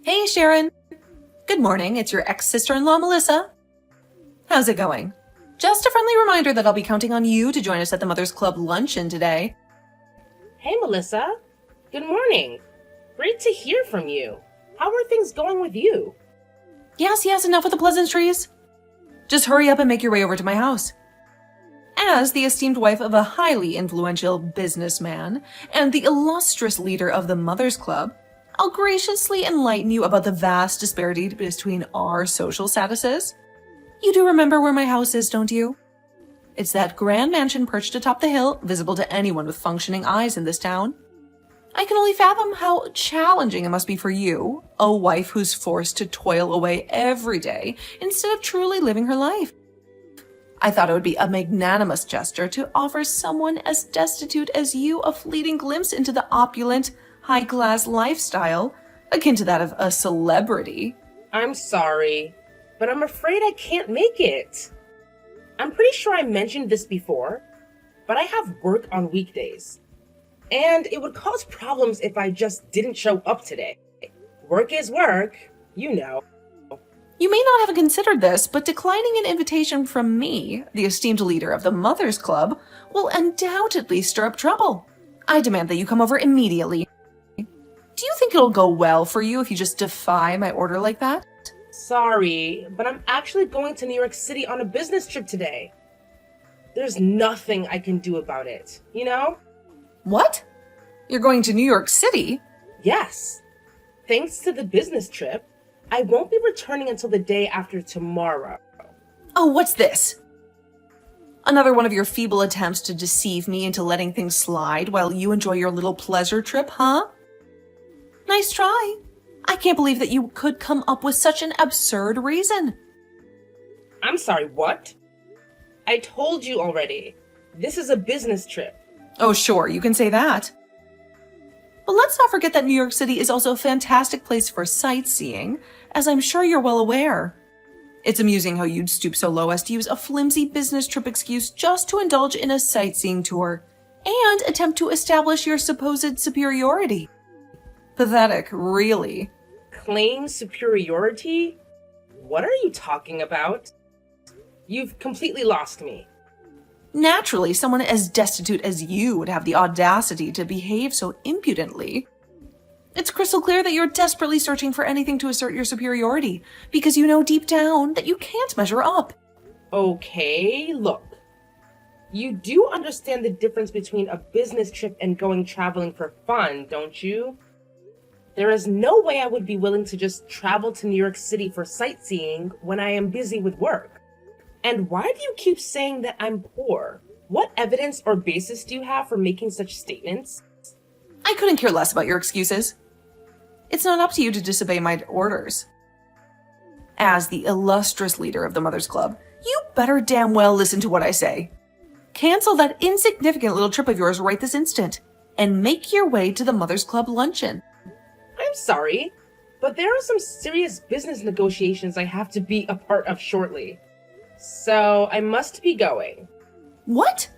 Hey, Sharon. Good morning. It's your ex-sister-in-law, Melissa. How's it going? Just a friendly reminder that I'll be counting on you to join us at the Mothers Club luncheon today. Hey, Melissa. Good morning. Great to hear from you. How are things going with you? Yes, enough with the pleasantries. Just hurry up and make your way over to my house. As the esteemed wife of a highly influential businessman and the illustrious leader of the Mothers Club, I'll graciously enlighten you about the vast disparity between our social statuses. You do remember where my house is, don't you? It's that grand mansion perched atop the hill, visible to anyone with functioning eyes in this town. I can only fathom how challenging it must be for you, a wife who's forced to toil away every day instead of truly living her life. I thought it would be a magnanimous gesture to offer someone as destitute as you a fleeting glimpse into the opulent, high-class lifestyle, akin to that of a celebrity. I'm sorry, but I'm afraid I can't make it. I'm pretty sure I mentioned this before, but I have work on weekdays. And it would cause problems if I just didn't show up today. Work is work, you know. You may not have considered this, but declining an invitation from me, the esteemed leader of the Mothers Club, will undoubtedly stir up trouble. I demand that you come over immediately. Do you think it'll go well for you if you just defy my order like that? Sorry, but I'm actually going to New York City on a business trip today. There's nothing I can do about it, you know? What? You're going to New York City? Yes. Thanks to the business trip, I won't be returning until the day after tomorrow. Oh, what's this? Another one of your feeble attempts to deceive me into letting things slide while you enjoy your little pleasure trip, huh? Nice try. I can't believe that you could come up with such an absurd reason. I'm sorry, what? I told you already. This is a business trip. Oh, sure, you can say that. But let's not forget that New York City is also a fantastic place for sightseeing, as I'm sure you're well aware. It's amusing how you'd stoop so low as to use a flimsy business trip excuse just to indulge in a sightseeing tour and attempt to establish your supposed superiority. Pathetic, really. Claim superiority? What are you talking about? You've completely lost me. Naturally, someone as destitute as you would have the audacity to behave so impudently. It's crystal clear that you're desperately searching for anything to assert your superiority, because you know deep down that you can't measure up. Okay, look. You do understand the difference between a business trip and going traveling for fun, don't you? There is no way I would be willing to just travel to New York City for sightseeing when I am busy with work. And why do you keep saying that I'm poor? What evidence or basis do you have for making such statements? I couldn't care less about your excuses. It's not up to you to disobey my orders. As the illustrious leader of the Mothers Club, you better damn well listen to what I say. Cancel that insignificant little trip of yours right this instant, and make your way to the Mothers Club luncheon. I'm sorry, but there are some serious business negotiations I have to be a part of shortly. So I must be going. What?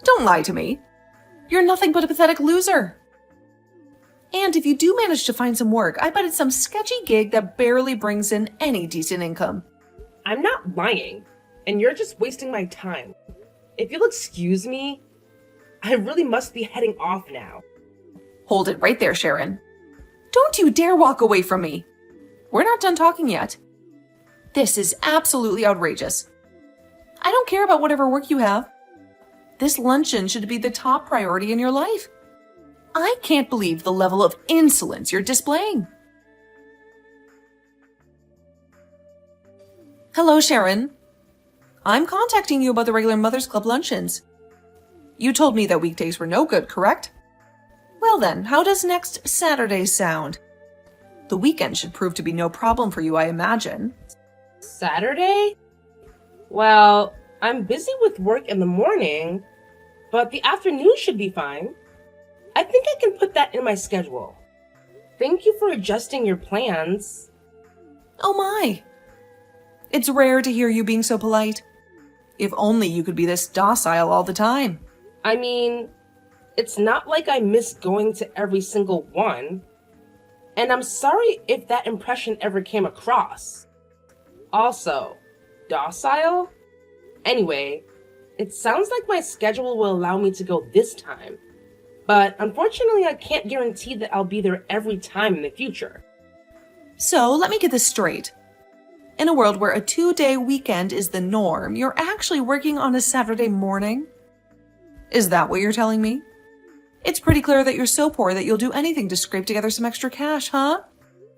Don't lie to me. You're nothing but a pathetic loser. And if you do manage to find some work, I bet it's some sketchy gig that barely brings in any decent income. I'm not lying, and you're just wasting my time. If you'll excuse me, I really must be heading off now. Hold it right there, Sharon. Don't you dare walk away from me. We're not done talking yet. This is absolutely outrageous. I don't care about whatever work you have. This luncheon should be the top priority in your life. I can't believe the level of insolence you're displaying. Hello, Sharon. I'm contacting you about the regular Mothers Club luncheons. You told me that weekdays were no good, correct? Well then, how does next Saturday sound? The weekend should prove to be no problem for you, I imagine. Saturday? Well, I'm busy with work in the morning, but the afternoon should be fine. I think I can put that in my schedule. Thank you for adjusting your plans. Oh my! It's rare to hear you being so polite. If only you could be this docile all the time. I mean, it's not like I miss going to every single one. And I'm sorry if that impression ever came across. Also, docile? Anyway, it sounds like my schedule will allow me to go this time. But unfortunately, I can't guarantee that I'll be there every time in the future. So, let me get this straight. In a world where a 2-day weekend is the norm, you're actually working on a Saturday morning? Is that what you're telling me? It's pretty clear that you're so poor that you'll do anything to scrape together some extra cash, huh?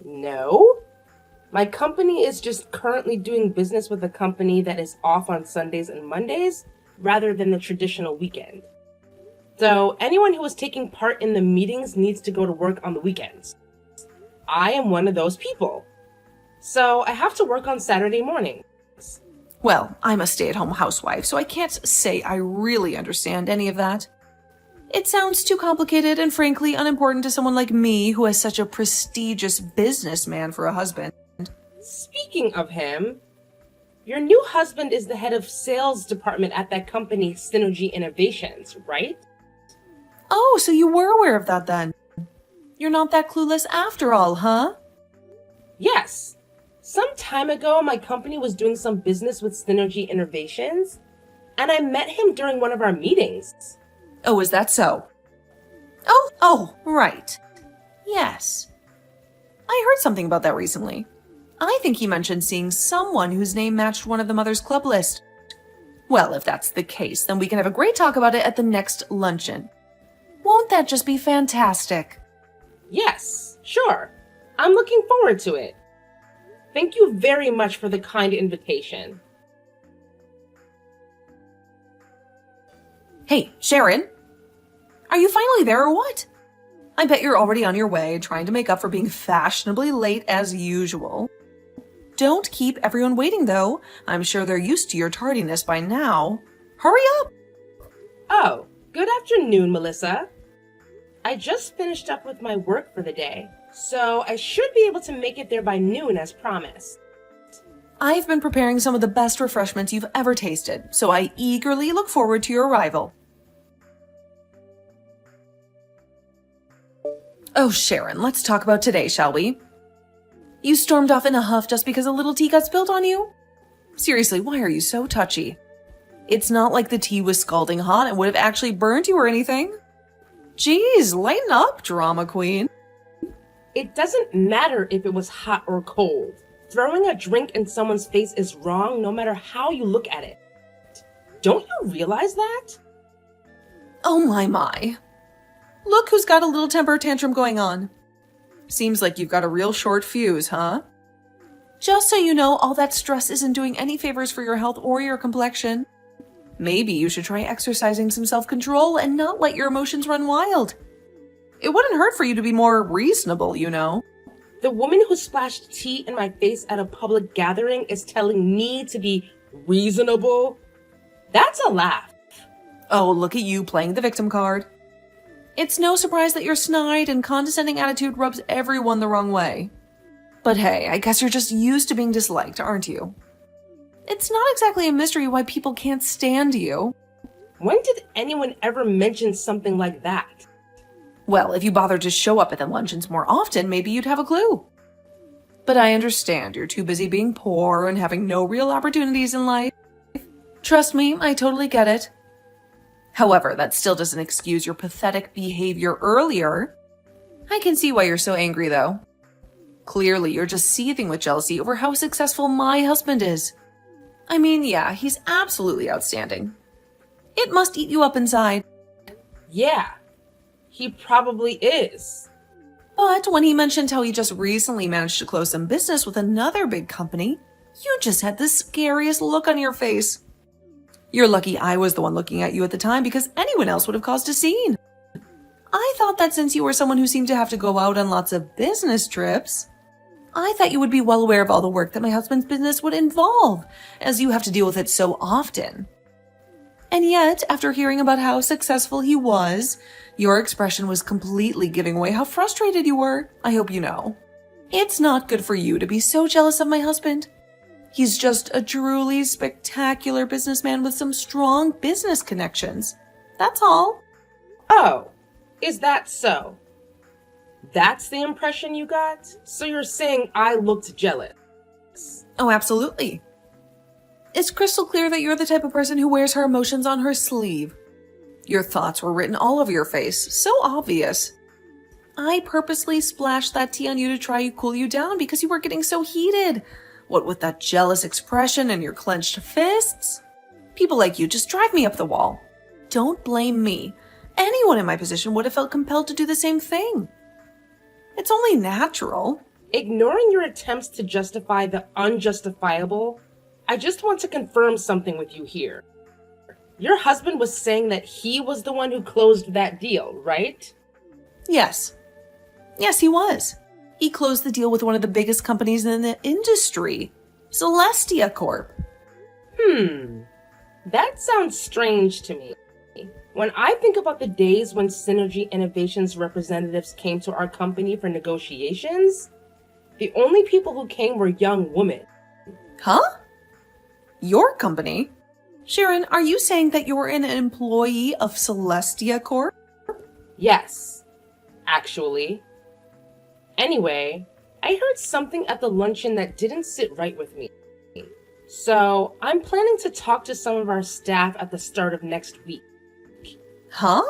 No. My company is just currently doing business with a company that is off on Sundays and Mondays rather than the traditional weekend. So anyone who is taking part in the meetings needs to go to work on the weekends. I am one of those people. So I have to work on Saturday mornings. Well, I'm a stay-at-home housewife, so I can't say I really understand any of that. It sounds too complicated and frankly unimportant to someone like me who has such a prestigious businessman for a husband. Speaking of him, your new husband is the head of sales department at that company, Synergy Innovations, right? Oh, so you were aware of that then? You're not that clueless after all, huh? Yes. Some time ago, my company was doing some business with Synergy Innovations, and I met him during one of our meetings. Oh, is that so? Oh, right. Yes. I heard something about that recently. I think he mentioned seeing someone whose name matched one of the Mother's Club list. Well, if that's the case, then we can have a great talk about it at the next luncheon. Won't that just be fantastic? Yes, sure. I'm looking forward to it. Thank you very much for the kind invitation. Hey, Sharon. Are you finally there or what? I bet you're already on your way, trying to make up for being fashionably late as usual. Don't keep everyone waiting, though. I'm sure they're used to your tardiness by now. Hurry up! Oh, good afternoon, Melissa. I just finished up with my work for the day, so I should be able to make it there by noon as promised. I've been preparing some of the best refreshments you've ever tasted, so I eagerly look forward to your arrival. Oh, Sharon, let's talk about today, shall we? You stormed off in a huff just because a little tea got spilled on you? Seriously, why are you so touchy? It's not like the tea was scalding hot and would have actually burned you or anything. Jeez, lighten up, drama queen. It doesn't matter if it was hot or cold. Throwing a drink in someone's face is wrong no matter how you look at it. Don't you realize that? Oh my. Look who's got a little temper tantrum going on. Seems like you've got a real short fuse, huh? Just so you know, all that stress isn't doing any favors for your health or your complexion. Maybe you should try exercising some self-control and not let your emotions run wild. It wouldn't hurt for you to be more reasonable, you know. The woman who splashed tea in my face at a public gathering is telling me to be reasonable? That's a laugh. Oh, look at you playing the victim card. It's no surprise that your snide and condescending attitude rubs everyone the wrong way. But hey, I guess you're just used to being disliked, aren't you? It's not exactly a mystery why people can't stand you. When did anyone ever mention something like that? Well, if you bothered to show up at the luncheons more often, maybe you'd have a clue. But I understand you're too busy being poor and having no real opportunities in life. Trust me, I totally get it. However, that still doesn't excuse your pathetic behavior earlier. I can see why you're so angry, though. Clearly, you're just seething with jealousy over how successful my husband is. I mean, yeah, he's absolutely outstanding. It must eat you up inside. Yeah, he probably is. But when he mentioned how he just recently managed to close some business with another big company, you just had the scariest look on your face. You're lucky I was the one looking at you at the time because anyone else would have caused a scene. I thought that since you were someone who seemed to have to go out on lots of business trips, I thought you would be well aware of all the work that my husband's business would involve, as you have to deal with it so often. And yet, after hearing about how successful he was, your expression was completely giving away how frustrated you were. I hope you know. It's not good for you to be so jealous of my husband. He's just a truly spectacular businessman with some strong business connections. That's all. Oh, is that so? That's the impression you got? So you're saying I looked jealous? Oh, absolutely. It's crystal clear that you're the type of person who wears her emotions on her sleeve. Your thoughts were written all over your face, so obvious. I purposely splashed that tea on you to try to cool you down because you were getting so heated. What with that jealous expression and your clenched fists? People like you just drive me up the wall. Don't blame me. Anyone in my position would have felt compelled to do the same thing. It's only natural. Ignoring your attempts to justify the unjustifiable, I just want to confirm something with you here. Your husband was saying that he was the one who closed that deal, right? Yes. Yes, he was. He closed the deal with one of the biggest companies in the industry, Celestia Corp. That sounds strange to me. When I think about the days when Synergy Innovations representatives came to our company for negotiations, the only people who came were young women. Huh? Your company? Sharon, are you saying that you're an employee of Celestia Corp? Yes, actually. Anyway, I heard something at the luncheon that didn't sit right with me. So, I'm planning to talk to some of our staff at the start of next week. Huh?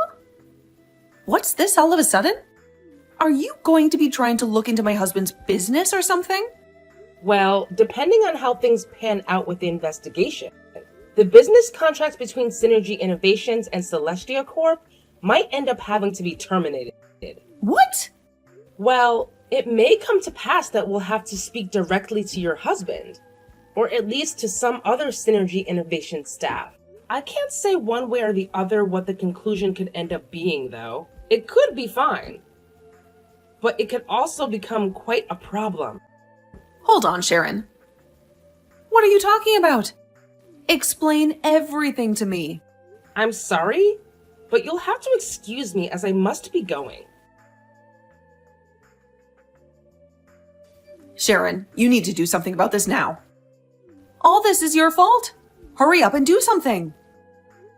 What's this all of a sudden? Are you going to be trying to look into my husband's business or something? Well, depending on how things pan out with the investigation, the business contracts between Synergy Innovations and Celestia Corp might end up having to be terminated. What? Well, it may come to pass that we'll have to speak directly to your husband, or at least to some other Synergy Innovation staff. I can't say one way or the other what the conclusion could end up being, though. It could be fine, but it could also become quite a problem. Hold on, Sharon. What are you talking about? Explain everything to me. I'm sorry, but you'll have to excuse me as I must be going. Sharon, you need to do something about this now. All this is your fault. Hurry up and do something.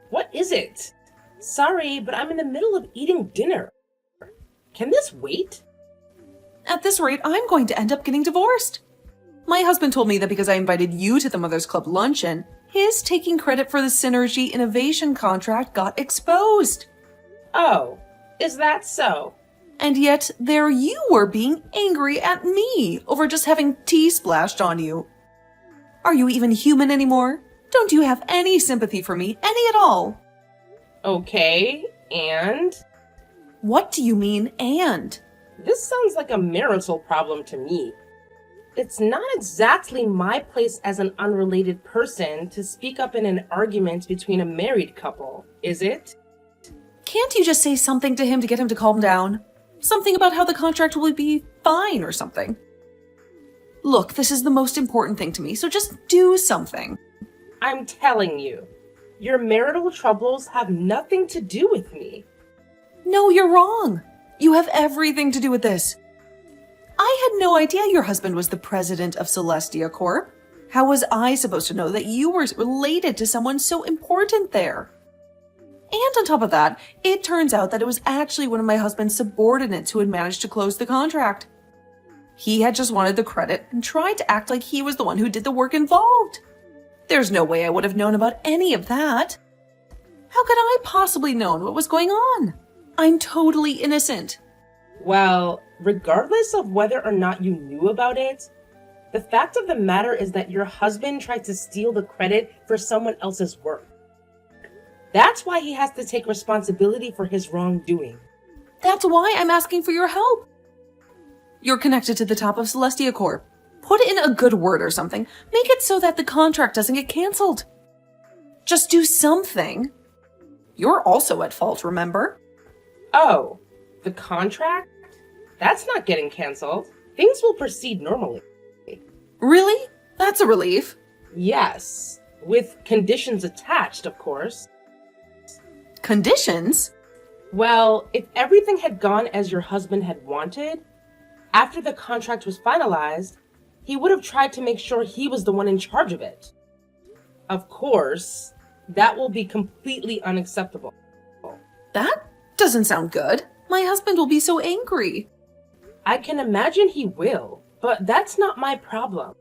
What is it? Sorry, but I'm in the middle of eating dinner. Can this wait? At this rate, I'm going to end up getting divorced. My husband told me that because I invited you to the Mother's Club luncheon, his taking credit for the Synergy Innovation contract got exposed. Oh, is that so? And yet, there you were being angry at me over just having tea splashed on you. Are you even human anymore? Don't you have any sympathy for me? Any at all? Okay, and? What do you mean, and? This sounds like a marital problem to me. It's not exactly my place as an unrelated person to speak up in an argument between a married couple, is it? Can't you just say something to him to get him to calm down? Something about how the contract will be fine or something. Look, this is the most important thing to me, so just do something. I'm telling you, your marital troubles have nothing to do with me. No, you're wrong. You have everything to do with this. I had no idea your husband was the president of Celestia Corp. How was I supposed to know that you were related to someone so important there? And on top of that, it turns out that it was actually one of my husband's subordinates who had managed to close the contract. He had just wanted the credit and tried to act like he was the one who did the work involved. There's no way I would have known about any of that. How could I possibly known what was going on? I'm totally innocent. Well, regardless of whether or not you knew about it, the fact of the matter is that your husband tried to steal the credit for someone else's work. That's why he has to take responsibility for his wrongdoing. That's why I'm asking for your help. You're connected to the top of Celestia Corp. Put in a good word or something. Make it so that the contract doesn't get canceled. Just do something. You're also at fault, remember? Oh, the contract? That's not getting canceled. Things will proceed normally. Really? That's a relief. Yes, with conditions attached, of course. Conditions? Well, if everything had gone as your husband had wanted, after the contract was finalized, he would have tried to make sure he was the one in charge of it. Of course, that will be completely unacceptable. That doesn't sound good. My husband will be so angry. I can imagine he will, but that's not my problem.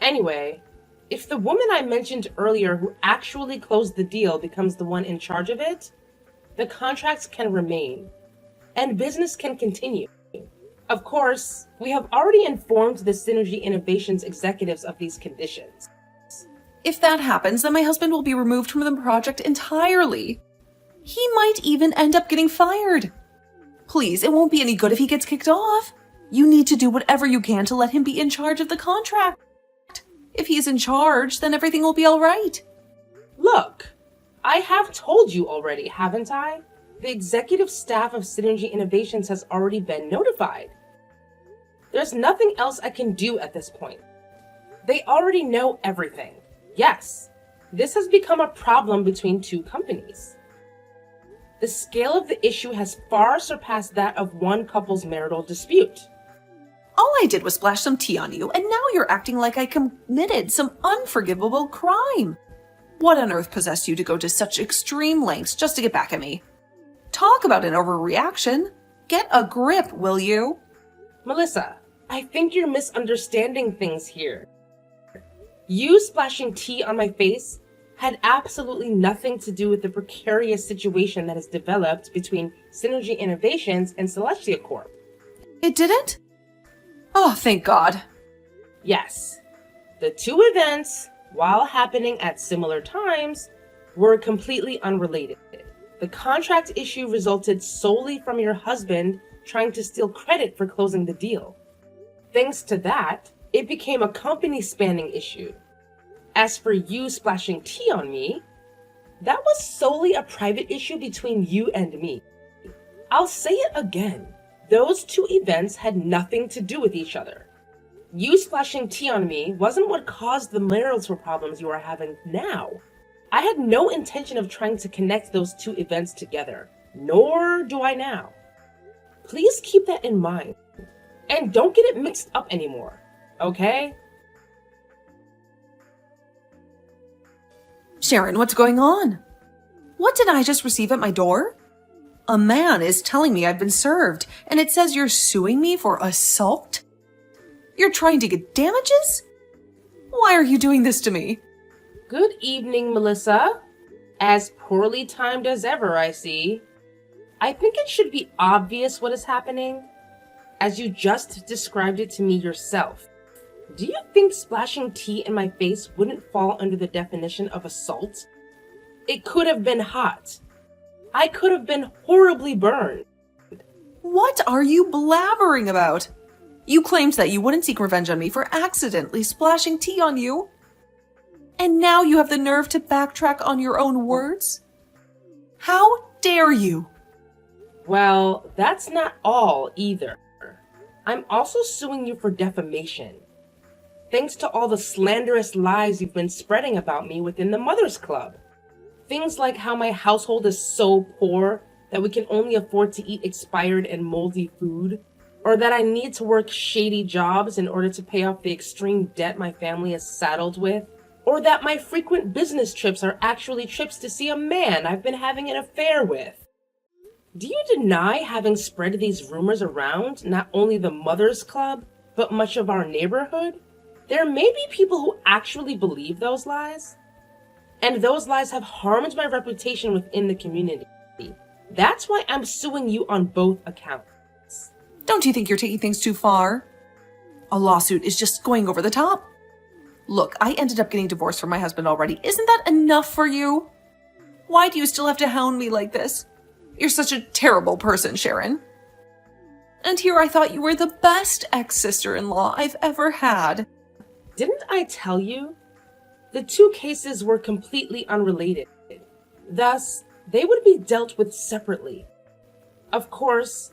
Anyway, if the woman I mentioned earlier who actually closed the deal becomes the one in charge of it, the contracts can remain, and business can continue. Of course, we have already informed the Synergy Innovations executives of these conditions. If that happens, then my husband will be removed from the project entirely. He might even end up getting fired. Please, it won't be any good if he gets kicked off. You need to do whatever you can to let him be in charge of the contract. If he is in charge, then everything will be all right. Look, I have told you already, haven't I? The executive staff of Synergy Innovations has already been notified. There's nothing else I can do at this point. They already know everything. Yes, this has become a problem between two companies. The scale of the issue has far surpassed that of one couple's marital dispute. All I did was splash some tea on you, and now you're acting like I committed some unforgivable crime. What on earth possessed you to go to such extreme lengths just to get back at me? Talk about an overreaction. Get a grip, will you? Melissa, I think you're misunderstanding things here. You splashing tea on my face had absolutely nothing to do with the precarious situation that has developed between Synergy Innovations and Celestia Corp. It didn't? Oh, thank God. Yes. The two events, while happening at similar times, were completely unrelated. The contract issue resulted solely from your husband trying to steal credit for closing the deal. Thanks to that, it became a company-spanning issue. As for you splashing tea on me, that was solely a private issue between you and me. I'll say it again. Those two events had nothing to do with each other. You splashing tea on me wasn't what caused the marital problems you are having now. I had no intention of trying to connect those two events together, nor do I now. Please keep that in mind, and don't get it mixed up anymore, okay? Sharon, what's going on? What did I just receive at my door? A man is telling me I've been served, and it says you're suing me for assault? You're trying to get damages? Why are you doing this to me? Good evening, Melissa. As poorly timed as ever, I see. I think it should be obvious what is happening, as you just described it to me yourself. Do you think splashing tea in my face wouldn't fall under the definition of assault? It could have been hot. I could have been horribly burned. What are you blabbering about? You claimed that you wouldn't seek revenge on me for accidentally splashing tea on you. And now you have the nerve to backtrack on your own words? How dare you? Well, that's not all either. I'm also suing you for defamation. Thanks to all the slanderous lies you've been spreading about me within the Mothers Club. Things like how my household is so poor that we can only afford to eat expired and moldy food, or that I need to work shady jobs in order to pay off the extreme debt my family is saddled with, or that my frequent business trips are actually trips to see a man I've been having an affair with. Do you deny having spread these rumors around not only the Mothers Club, but much of our neighborhood? There may be people who actually believe those lies, and those lies have harmed my reputation within the community. That's why I'm suing you on both accounts. Don't you think you're taking things too far? A lawsuit is just going over the top. Look, I ended up getting divorced from my husband already. Isn't that enough for you? Why do you still have to hound me like this? You're such a terrible person, Sharon. And here I thought you were the best ex-sister-in-law I've ever had. Didn't I tell you? The two cases were completely unrelated. Thus, they would be dealt with separately. Of course,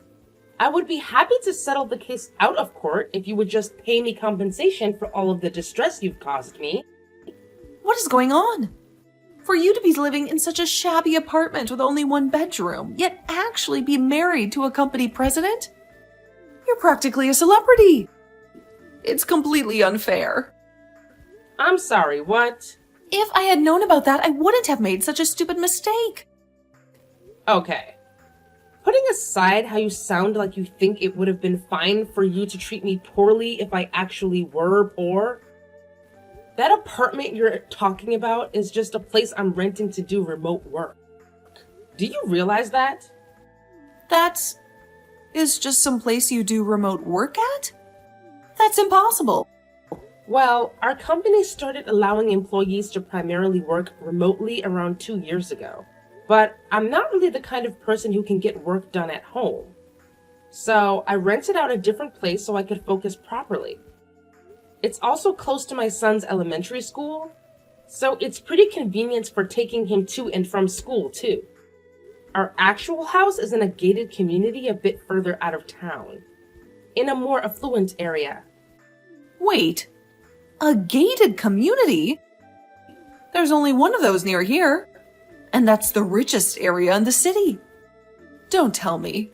I would be happy to settle the case out of court if you would just pay me compensation for all of the distress you've caused me. What is going on? For you to be living in such a shabby apartment with only one bedroom, yet actually be married to a company president? You're practically a celebrity. It's completely unfair. I'm sorry, what? If I had known about that, I wouldn't have made such a stupid mistake. Okay. Putting aside how you sound like you think it would have been fine for you to treat me poorly if I actually were poor, that apartment you're talking about is just a place I'm renting to do remote work. Do you realize that? That is just some place you do remote work at? That's impossible. Well, our company started allowing employees to primarily work remotely around 2 years ago. But I'm not really the kind of person who can get work done at home. So I rented out a different place so I could focus properly. It's also close to my son's elementary school, so it's pretty convenient for taking him to and from school too. Our actual house is in a gated community a bit further out of town, in a more affluent area. Wait, a gated community? There's only one of those near here, and that's the richest area in the city. Don't tell me.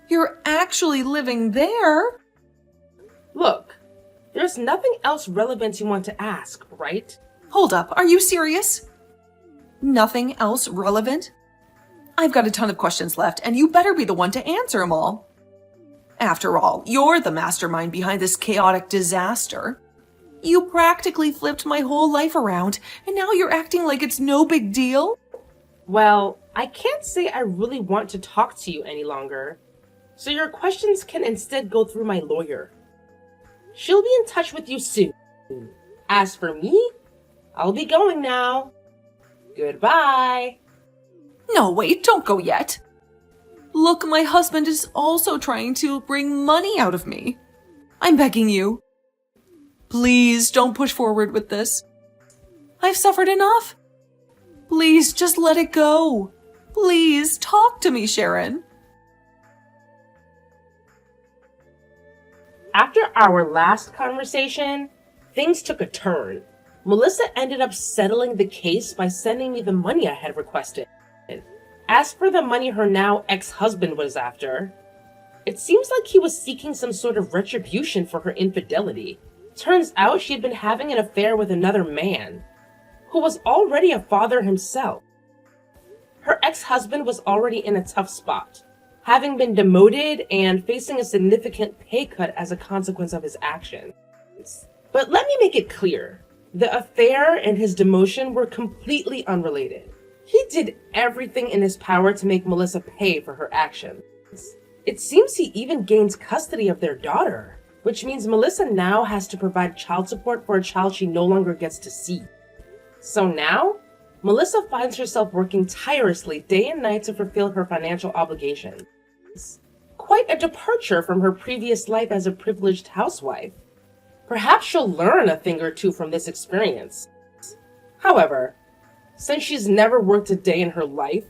You're actually living there? Look, there's nothing else relevant you want to ask, right? Hold up, are you serious? Nothing else relevant? I've got a ton of questions left, and you better be the one to answer them all. After all, you're the mastermind behind this chaotic disaster. You practically flipped my whole life around, and now you're acting like it's no big deal? Well, I can't say I really want to talk to you any longer, so your questions can instead go through my lawyer. She'll be in touch with you soon. As for me, I'll be going now. Goodbye. No, wait, don't go yet. Look, my husband is also trying to bring money out of me. I'm begging you. Please don't push forward with this. I've suffered enough. Please just let it go. Please talk to me, Sharon. After our last conversation, things took a turn. Melissa ended up settling the case by sending me the money I had requested. As for the money her now ex-husband was after, it seems like he was seeking some sort of retribution for her infidelity. Turns out she had been having an affair with another man, who was already a father himself. Her ex-husband was already in a tough spot, having been demoted and facing a significant pay cut as a consequence of his actions. But let me make it clear, the affair and his demotion were completely unrelated. He did everything in his power to make Melissa pay for her actions. It seems he even gained custody of their daughter, which means Melissa now has to provide child support for a child she no longer gets to see. So now, Melissa finds herself working tirelessly day and night to fulfill her financial obligations. Quite a departure from her previous life as a privileged housewife. Perhaps she'll learn a thing or two from this experience. However, since she's never worked a day in her life,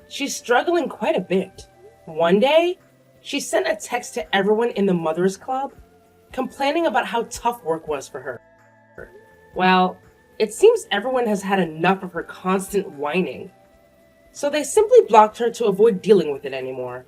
she's struggling quite a bit. One day, she sent a text to everyone in the Mothers Club, complaining about how tough work was for her. Well, it seems everyone has had enough of her constant whining, so they simply blocked her to avoid dealing with it anymore.